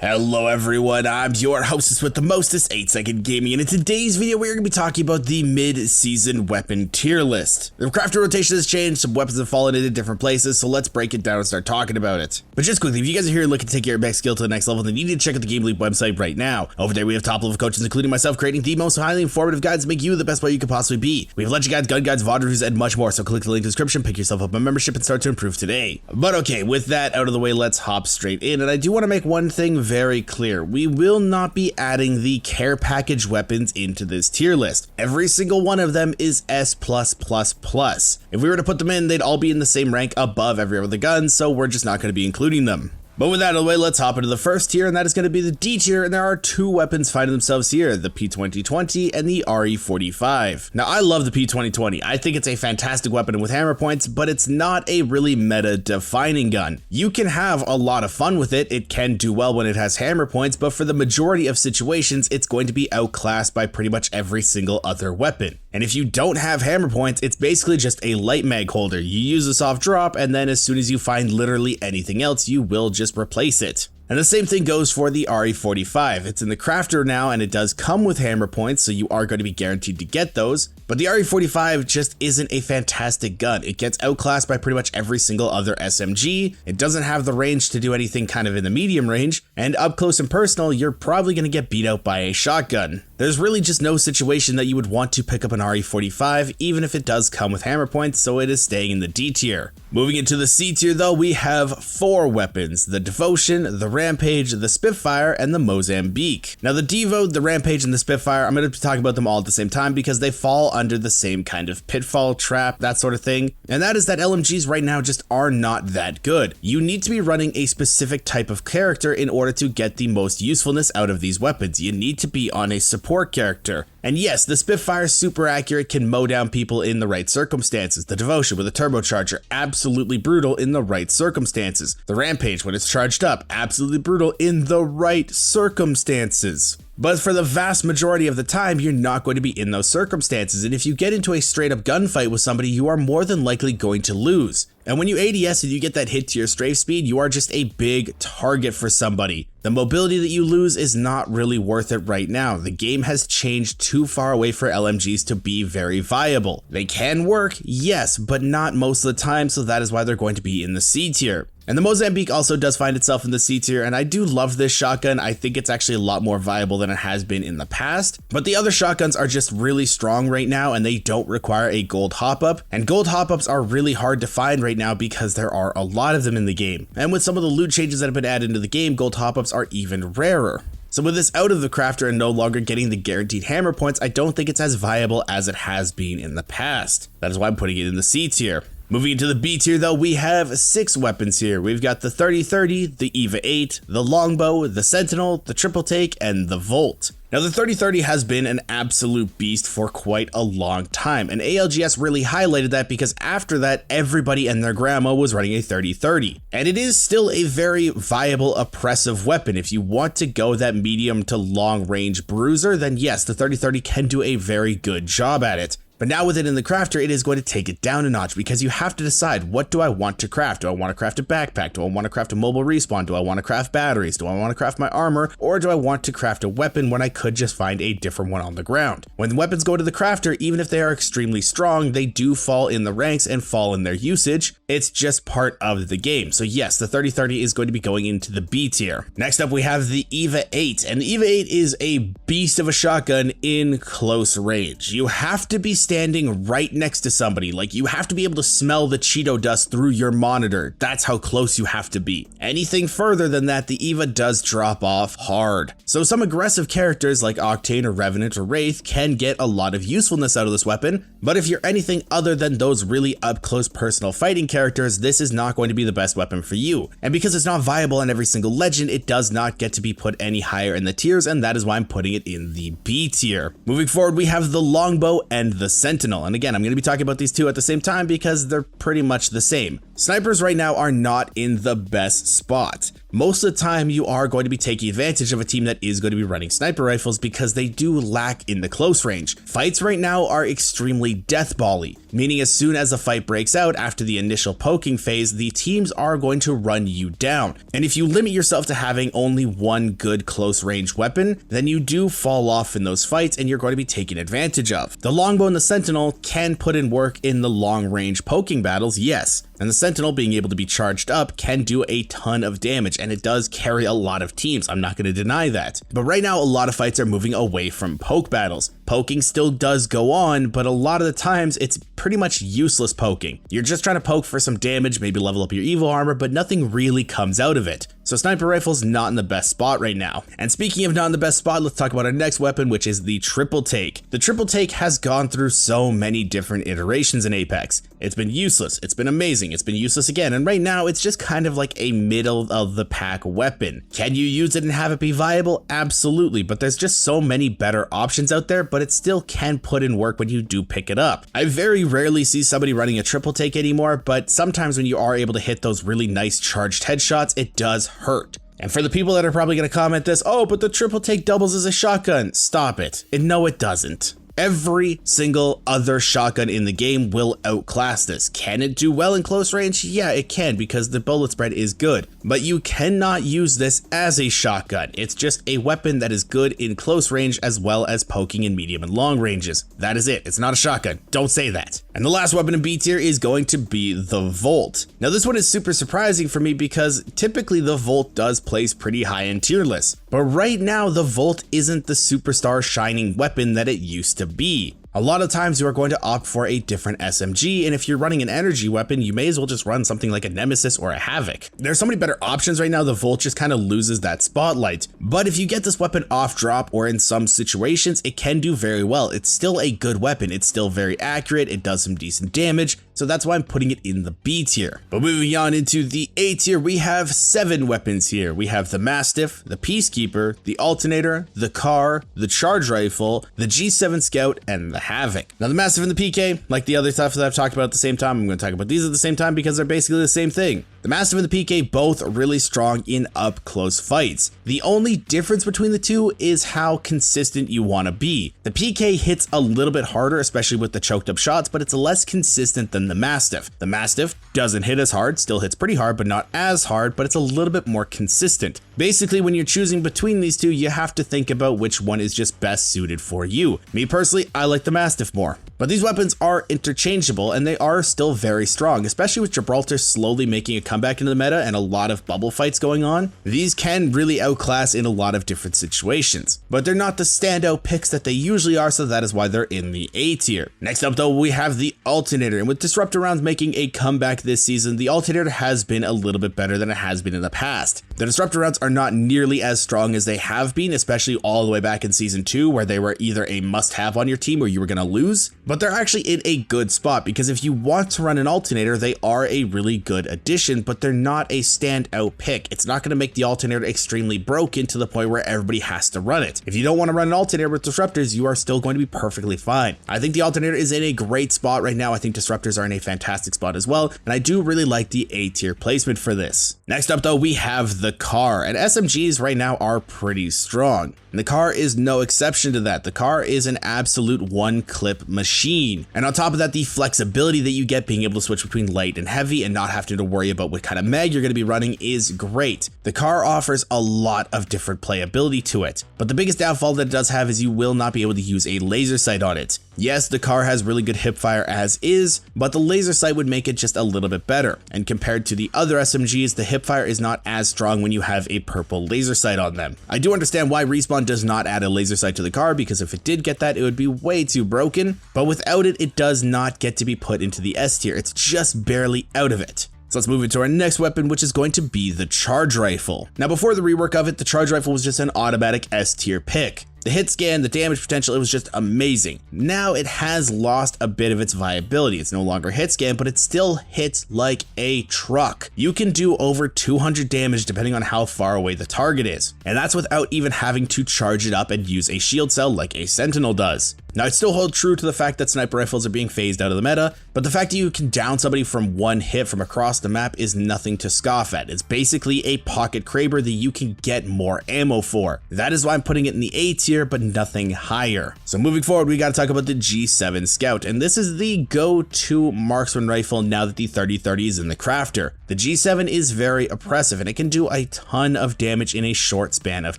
Hello everyone, I'm your hostess with the mostest, 8-Second Gaming, and in today's video we're going to be talking about the mid-season weapon tier list. The crafter rotation has changed, some weapons have fallen into different places, so let's break it down and start talking about it. But just quickly, if you guys are here looking to take your max skill to the next level, then you need to check out the GameLeap website right now. Over there we have top level coaches including myself creating the most highly informative guides to make you the best player you could possibly be. We have legend guides, gun guides, VOD reviews, and much more, so click the link in the description, pick yourself up a membership, and start to improve today. But okay, with that out of the way, let's hop straight in, and I do want to make one thing very clear. We will not be adding the care package weapons into this tier list. Every single one of them is S+++. If we were to put them in, they'd all be in the same rank above every other gun, so we're just not going to be including them. But with that out of the way, let's hop into the first tier, and that is going to be the D tier, and there are two weapons finding themselves here, the P2020 and the RE45. Now, I love the P2020. I think it's a fantastic weapon with hammer points, but it's not a really meta-defining gun. You can have a lot of fun with it, it can do well when it has hammer points, but for the majority of situations, it's going to be outclassed by pretty much every single other weapon. And if you don't have hammer points, it's basically just a light mag holder. You use a soft drop, and then as soon as you find literally anything else, you will just replace it. And the same thing goes for the RE45. It's in the crafter now, and it does come with hammer points, so you are going to be guaranteed to get those. But the RE45 just isn't a fantastic gun. It gets outclassed by pretty much every single other SMG. It doesn't have the range to do anything kind of in the medium range, and up close and personal, you're probably going to get beat out by a shotgun. There's really just no situation that you would want to pick up an RE45, even if it does come with hammer points, so it is staying in the D tier. Moving into the C tier though, we have four weapons: the Devotion, the Rampage, the Spitfire, and the Mozambique. Now the Devo, the Rampage, and the Spitfire, I'm going to be talking about them all at the same time because they fall under the same kind of pitfall, trap, that sort of thing. And that is that LMGs right now just are not that good. You need to be running a specific type of character in order to get the most usefulness out of these weapons. You need to be on a support character. And yes, the Spitfire is super accurate, can mow down people in the right circumstances. The Devotion with a turbocharger, absolutely brutal in the right circumstances. The Rampage, when it's charged up, absolutely brutal in the right circumstances. But for the vast majority of the time, you're not going to be in those circumstances, and if you get into a straight up gunfight with somebody, you are more than likely going to lose. And when you ADS and you get that hit to your strafe speed, you are just a big target for somebody. The mobility that you lose is not really worth it right now. The game has changed too far away for LMGs to be very viable. They can work, yes, but not most of the time, so that is why they're going to be in the C tier. And the Mozambique also does find itself in the C tier, and I do love this shotgun. I think it's actually a lot more viable than it has been in the past, but the other shotguns are just really strong right now, and they don't require a gold hop-up, and gold hop-ups are really hard to find right now because there are a lot of them in the game. And with some of the loot changes that have been added into the game, gold hop-ups are even rarer. So with this out of the crafter and no longer getting the guaranteed hammer points, I don't think it's as viable as it has been in the past. That is why I'm putting it in the C tier. Moving into the B tier though, we have 6 weapons here. We've got the 3030, the EVA 8, the Longbow, the Sentinel, the Triple Take, and the Volt. Now the 3030 has been an absolute beast for quite a long time, and ALGS really highlighted that because after that, everybody and their grandma was running a 3030. And it is still a very viable, oppressive weapon. If you want to go that medium to long range bruiser, then yes, the 3030 can do a very good job at it. But now with it in the crafter, it is going to take it down a notch because you have to decide, what do I want to craft? Do I want to craft a backpack? Do I want to craft a mobile respawn? Do I want to craft batteries? Do I want to craft my armor? Or do I want to craft a weapon when I could just find a different one on the ground? When weapons go to the crafter, even if they are extremely strong, they do fall in the ranks and fall in their usage. It's just part of the game. So yes, the 3030 is going to be going into the B tier. Next up, we have the EVA 8, and the EVA 8 is a beast of a shotgun in close range. You have to be standing right next to somebody. Like, you have to be able to smell the Cheeto dust through your monitor. That's how close you have to be. Anything further than that, the EVA does drop off hard. So some aggressive characters like Octane or Revenant or Wraith can get a lot of usefulness out of this weapon, but if you're anything other than those really up close personal fighting characters, this is not going to be the best weapon for you. And because it's not viable on every single legend, it does not get to be put any higher in the tiers, and that is why I'm putting it in the B tier. Moving forward, we have the Longbow and the Sentinel, and again, I'm going to be talking about these two at the same time because they're pretty much the same. Snipers right now are not in the best spot. Most of the time you are going to be taking advantage of a team that is going to be running sniper rifles because they do lack in the close range. Fights right now are extremely deathbally, meaning as soon as the fight breaks out after the initial initial poking phase, the teams are going to run you down. And if you limit yourself to having only one good close range weapon, then you do fall off in those fights and you're going to be taken advantage of. The longbow and the sentinel can put in work in the long range poking battles, yes. And the sentinel being able to be charged up can do a ton of damage, and it does carry a lot of teams. I'm not going to deny that. But right now, a lot of fights are moving away from poke battles. Poking still does go on, but a lot of the times it's pretty much useless poking. You're just trying to poke for some damage, maybe level up your evil armor, but nothing really comes out of it. So sniper rifle's not in the best spot right now. And speaking of not in the best spot, let's talk about our next weapon, which is the triple take. The triple take has gone through so many different iterations in Apex. It's been useless, it's been amazing, it's been useless again, and right now it's just kind of like a middle of the pack weapon. Can you use it and have it be viable? Absolutely, but there's just so many better options out there, but it still can put in work when you do pick it up. I very rarely see somebody running a triple take anymore, but sometimes when you are able to hit those really nice charged headshots, it does hurt. And for the people that are probably going to comment this, oh, but the triple take doubles as a shotgun. Stop it. And no, it doesn't. Every single other shotgun in the game will outclass this. Can it do well in close range? Yeah, it can, because the bullet spread is good. But you cannot use this as a shotgun. It's just a weapon that is good in close range as well as poking in medium and long ranges. That is it. It's not a shotgun. Don't say that. And the last weapon in B tier is going to be the Volt. Now this one is super surprising for me because typically the Volt does place pretty high in tier lists. But right now the Volt isn't the superstar shining weapon that it used to be. A lot of times you are going to opt for a different SMG, and if you're running an energy weapon, you may as well just run something like a Nemesis or a Havoc. There's so many better options right now, the Volt just kind of loses that spotlight. But if you get this weapon off drop or in some situations, it can do very well. It's still a good weapon, it's still very accurate, it does some decent damage, so that's why I'm putting it in the B tier. But moving on into the A tier, we have 7 weapons here. We have the Mastiff, the Peacekeeper, the Alternator, the Car, the Charge Rifle, the G7 Scout, and the Havoc. Now the Mastiff and the PK, like the other stuff that I've talked about at the same time, I'm going to talk about these at the same time because they're basically the same thing. The Mastiff and the PK both really strong in up close fights. The only difference between the two is how consistent you want to be. The PK hits a little bit harder, especially with the choked up shots, but it's less consistent than the Mastiff. The Mastiff doesn't hit as hard, still hits pretty hard, but not as hard, but it's a little bit more consistent. Basically, when you're choosing between these two, you have to think about which one is just best suited for you. Me personally, I like the Mastiff more. But these weapons are interchangeable and they are still very strong, especially with Gibraltar slowly making a comeback into the meta and a lot of bubble fights going on. These can really outclass in a lot of different situations, but they're not the standout picks that they usually are, so that is why they're in the A tier. Next up though, we have the Alternator, and with Disruptor rounds making a comeback this season, the Alternator has been a little bit better than it has been in the past. The Disruptor rounds are not nearly as strong as they have been, especially all the way back in season 2, where they were either a must-have on your team or you were going to lose. But they're actually in a good spot because if you want to run an Alternator, they are a really good addition, but they're not a standout pick. It's not going to make the Alternator extremely broken to the point where everybody has to run it. If you don't want to run an Alternator with Disruptors, you are still going to be perfectly fine. I think the Alternator is in a great spot right now. I think Disruptors are in a fantastic spot as well, and I do really like the A tier placement for this. Next up though, we have the Car, and SMGs right now are pretty strong. And the Car is no exception to that. The Car is an absolute one-clip machine. And on top of that, the flexibility that you get being able to switch between light and heavy and not having to worry about what kind of mag you're going to be running is great. The Car offers a lot of different playability to it, but the biggest downfall that it does have is you will not be able to use a laser sight on it. Yes, the Car has really good hipfire as is, but the laser sight would make it just a little bit better. And compared to the other SMGs, the hipfire is not as strong when you have a purple laser sight on them. I do understand why Respawn does not add a laser sight to the Car, because if it did get that, it would be way too broken, but without it, it does not get to be put into the S tier. It's just barely out of it. So let's move into our next weapon, which is going to be the Charge Rifle. Now before the rework of it, the Charge Rifle was just an automatic S tier pick. The hit scan, the damage potential, it was just amazing. Now it has lost a bit of its viability. It's no longer hit scan, but it still hits like a truck. You can do over 200 damage depending on how far away the target is. And that's without even having to charge it up and use a shield cell like a Sentinel does. Now I still hold true to the fact that sniper rifles are being phased out of the meta, but the fact that you can down somebody from one hit from across the map is nothing to scoff at. It's basically a pocket Kraber that you can get more ammo for. That is why I'm putting it in the A tier, tier, but nothing higher. So moving forward, we got to talk about the G7 Scout, and this is the go-to marksman rifle now that the 3030 is in the crafter. The G7 is very oppressive, and it can do a ton of damage in a short span of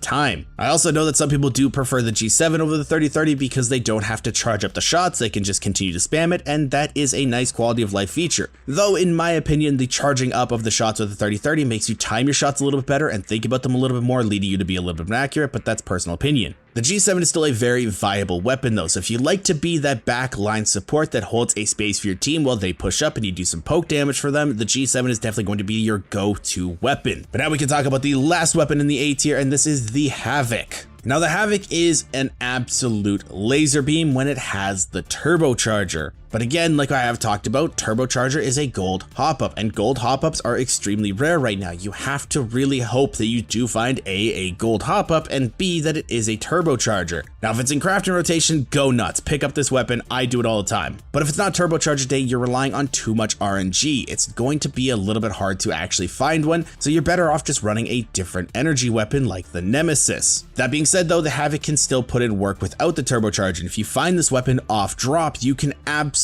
time. I also know that some people do prefer the G7 over the 3030 because they don't have to charge up the shots, they can just continue to spam it, and that is a nice quality of life feature. Though in my opinion, the charging up of the shots with the 3030 makes you time your shots a little bit better and think about them a little bit more, leading you to be a little bit more accurate, but that's personal opinion. The G7 is still a very viable weapon though, so if you like to be that back line support that holds a space for your team while they push up and you do some poke damage for them, the G7 is definitely going to be your go-to weapon. But now we can talk about the last weapon in the A tier, and this is the Havoc. Now the Havoc is an absolute laser beam when it has the turbocharger. But again, like I have talked about, turbocharger is a gold hop-up, and gold hop-ups are extremely rare right now. You have to really hope that you do find a gold hop-up, and B, that it is a turbocharger. Now if it's in crafting rotation, go nuts, pick up this weapon, I do it all the time. But if it's not turbocharger day, you're relying on too much RNG. It's going to be a little bit hard to actually find one, so you're better off just running a different energy weapon like the Nemesis. That being said though, the Havoc can still put in work without the turbocharger, and if you find this weapon off drop, you can absolutely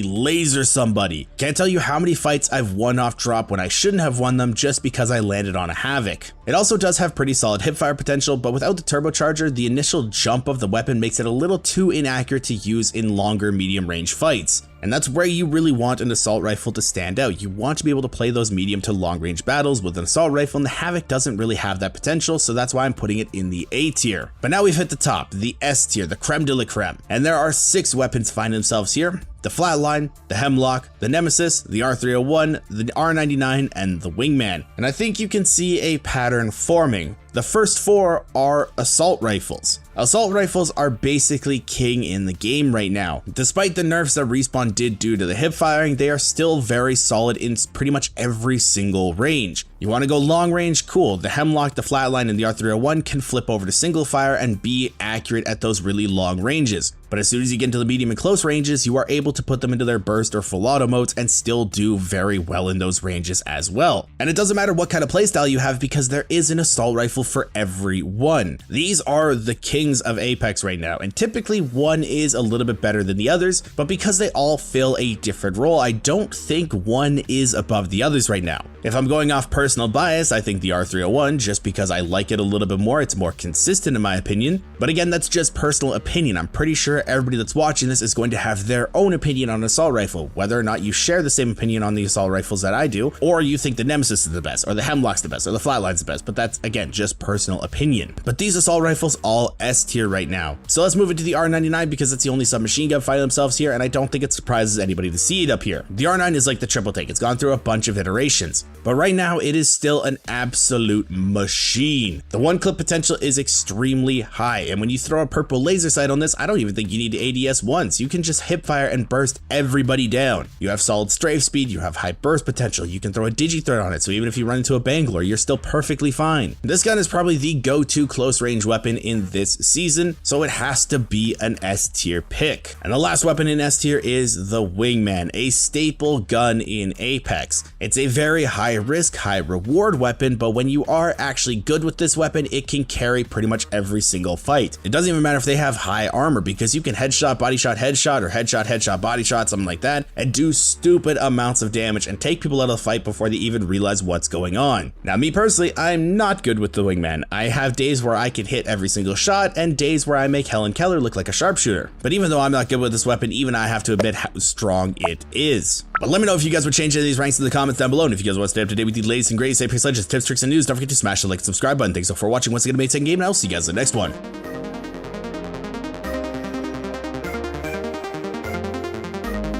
laser somebody. Can't tell you how many fights I've won off drop when I shouldn't have won them just because I landed on a Havoc. It also does have pretty solid hipfire potential, but without the turbocharger, the initial jump of the weapon makes it a little too inaccurate to use in longer medium range fights. And that's where you really want an assault rifle to stand out. You want to be able to play those medium to long range battles with an assault rifle, and the Havoc doesn't really have that potential, so that's why I'm putting it in the A tier. But now we've hit the top, the S tier, the creme de la creme. And there are 6 weapons finding themselves here: the Flatline, the Hemlock, the Nemesis, the R301, the R99, and the Wingman. And I think you can see a pattern forming. The first 4 are assault rifles. Assault rifles are basically king in the game right now. Despite the nerfs that Respawn did due to the hip firing, they are still very solid in pretty much every single range. You want to go long range? Cool. The Hemlock, the Flatline, and the R301 can flip over to single fire and be accurate at those really long ranges. But as soon as you get into the medium and close ranges, you are able to put them into their burst or full auto modes and still do very well in those ranges as well. And it doesn't matter what kind of playstyle you have, because there is an assault rifle for everyone. These are the kings of Apex right now, and typically one is a little bit better than the others, but because they all fill a different role, I don't think one is above the others right now. If I'm going off personal bias, I think the R301, just because I like it a little bit more, it's more consistent in my opinion. But again, that's just personal opinion. I'm pretty sure everybody that's watching this is going to have their own opinion on an assault rifle, whether or not you share the same opinion on the assault rifles that I do, or you think the Nemesis is the best, or the Hemlock's the best, or the Flatline's the best, but that's again just personal opinion. But these assault rifles all S tier right now. So let's move into the R99 because it's the only submachine gun fighting themselves here, and I don't think it surprises anybody to see it up here. The R9 is like the triple take. It's gone through a bunch of iterations, but right now it is still an absolute machine. The one clip potential is extremely high, and when you throw a purple laser sight on this, I don't even think you need ADS once. You can just hip fire and burst everybody down. You have solid strafe speed, you have high burst potential, you can throw a digi threat on it, so even if you run into a Bangalore, you're still perfectly fine. This gun is probably the go-to close range weapon in this season, so it has to be an S tier pick. And the last weapon in S tier is the Wingman, a staple gun in Apex. It's a very high risk, high reward weapon, but when you are actually good with this weapon, it can carry pretty much every single fight. It doesn't even matter if they have high armor, because you can headshot, body shot, headshot, or headshot, headshot, body shot, something like that, and do stupid amounts of damage and take people out of the fight before they even realize what's going on. Now, me personally, I'm not good with the Wingman. I have days where I can hit every single shot and days where I make Helen Keller look like a sharpshooter. But even though I'm not good with this weapon, even I have to admit how strong it is. But let me know if you guys would change any of these ranks in the comments down below, and if you guys want to stay up to date with the latest and greatest Apex Legends tips, tricks, and news, don't forget to smash the like and subscribe button. Thanks so for watching. Once again, amazing game, and I'll see you guys in the next one.